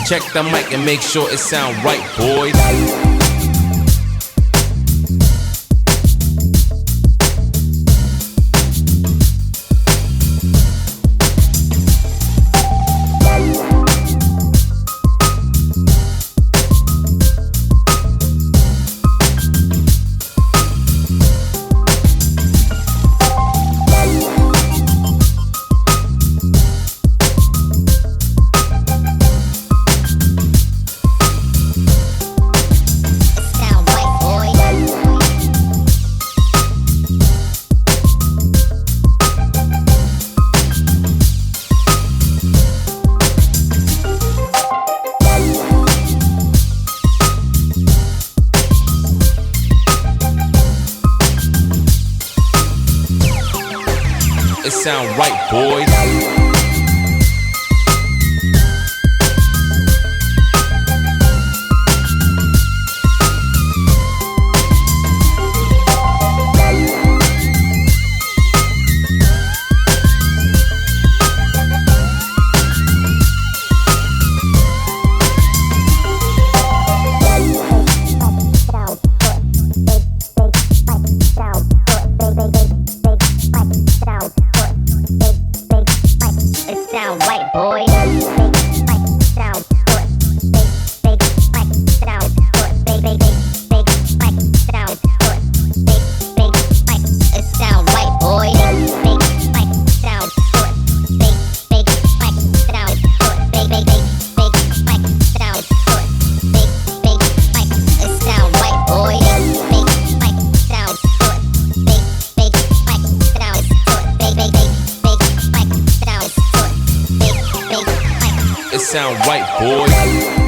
Check the mic and make sure it sound right, boys. It sound right, boys. Sound right, boy. Sound good. Big spike. Sound good. Big spike. Sound good. Big spike. It sound right, boy. Big spike. Sound good. Big spike. Sound good. Big spike. Sound good. Big spike. It sound right, boy. Big spike. Sound good. Big spike. Sound good. Big spike. Sound good. It sound right, boys.